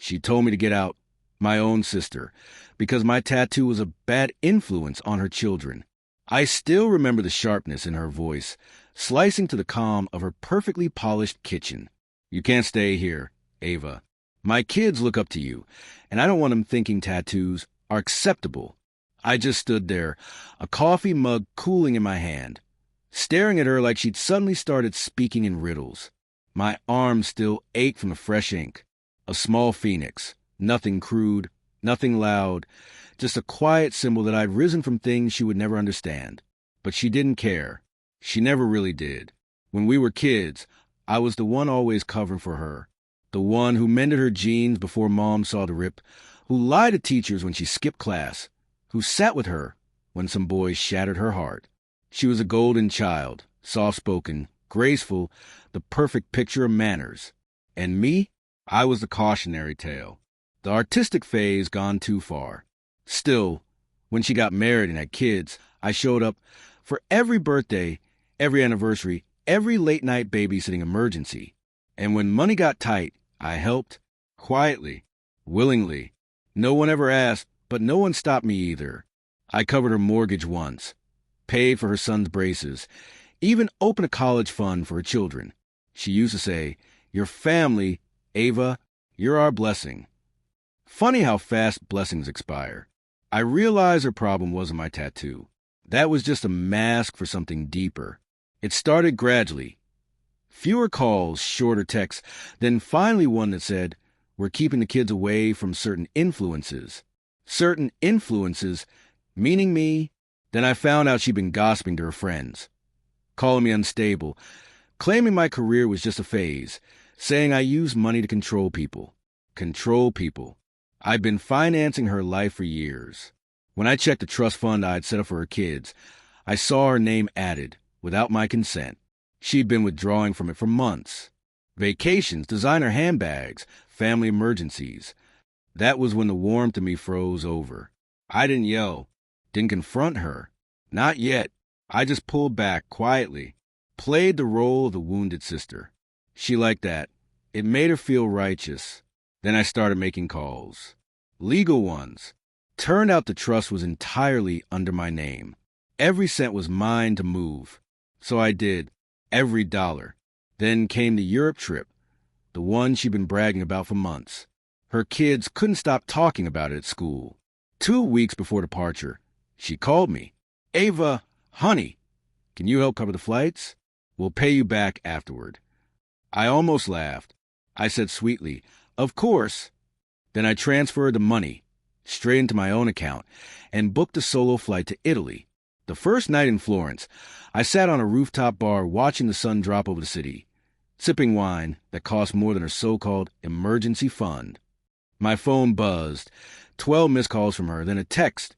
She told me to get out, my own sister, because my tattoo was a bad influence on her children. I still remember the sharpness in her voice, slicing to the calm of her perfectly polished kitchen. You can't stay here, Ava. My kids look up to you, and I don't want them thinking tattoos are acceptable. I just stood there, a coffee mug cooling in my hand, staring at her like she'd suddenly started speaking in riddles. My arms still ached from the fresh ink. A small phoenix, nothing crude, nothing loud, just a quiet symbol that I'd risen from things she would never understand. But she didn't care. She never really did. When we were kids, I was the one always covering for her, the one who mended her jeans before Mom saw the rip, who lied to teachers when she skipped class, who sat with her when some boys shattered her heart. She was a golden child, soft-spoken, graceful, the perfect picture of manners. And me? I was the cautionary tale, the artistic phase gone too far. Still, when she got married and had kids, I showed up for every birthday, every anniversary, every late-night babysitting emergency. And when money got tight, I helped, quietly, willingly. No one ever asked, but no one stopped me either. I covered her mortgage once, paid for her son's braces, even opened a college fund for her children. She used to say, "Your family, Ava, you're our blessing." Funny how fast blessings expire. I realized her problem wasn't my tattoo. That was just a mask for something deeper. It started gradually. Fewer calls, shorter texts, then finally one that said, "We're keeping the kids away from certain influences." Certain influences, meaning me. Then I found out she'd been gossiping to her friends, calling me unstable, claiming my career was just a phase, saying I used money to control people. Control people. I'd been financing her life for years. When I checked the trust fund I'd set up for her kids, I saw her name added, without my consent. She'd been withdrawing from it for months. Vacations, designer handbags, family emergencies. That was when the warmth in me froze over. I didn't yell, didn't confront her. Not yet. I just pulled back quietly, played the role of the wounded sister. She liked that. It made her feel righteous. Then I started making calls. Legal ones. Turned out the trust was entirely under my name. Every cent was mine to move. So I did. Every dollar. Then came the Europe trip, the one she'd been bragging about for months. Her kids couldn't stop talking about it at school. 2 weeks before departure, she called me. "Ava, honey, can you help cover the flights? We'll pay you back afterward." I almost laughed. I said sweetly, "Of course." Then I transferred the money straight into my own account and booked a solo flight to Italy. The first night in Florence, I sat on a rooftop bar watching the sun drop over the city, sipping wine that cost more than her so-called emergency fund. My phone buzzed, 12 missed calls from her, then a text.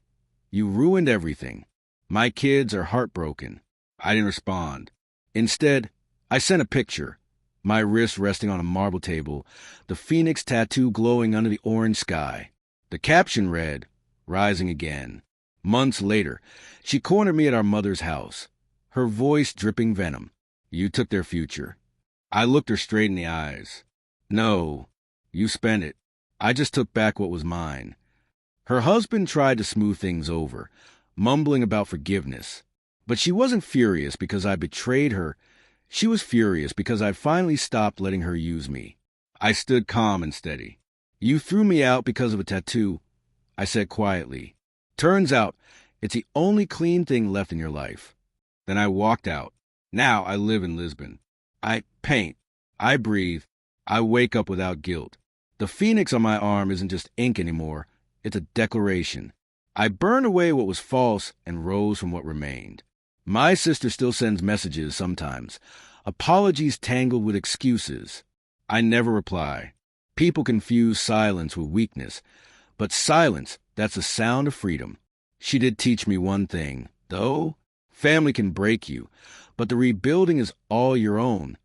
"You ruined everything. My kids are heartbroken." I didn't respond. Instead, I sent a picture, my wrist resting on a marble table, the phoenix tattoo glowing under the orange sky. The caption read, "Rising again." Months later, she cornered me at our mother's house, her voice dripping venom. "You took their future." I looked her straight in the eyes. "No, you spent it. I just took back what was mine." Her husband tried to smooth things over, mumbling about forgiveness. But she wasn't furious because I betrayed her. She was furious because I'd finally stopped letting her use me. I stood calm and steady. "You threw me out because of a tattoo," I said quietly. "Turns out, it's the only clean thing left in your life." Then I walked out. Now I live in Lisbon. I paint. I breathe. I wake up without guilt. The phoenix on my arm isn't just ink anymore. It's a declaration. I burned away what was false and rose from what remained. My sister still sends messages sometimes, apologies tangled with excuses. I never reply. People confuse silence with weakness, but silence, that's the sound of freedom. She did teach me one thing, though. Family can break you, but the rebuilding is all your own.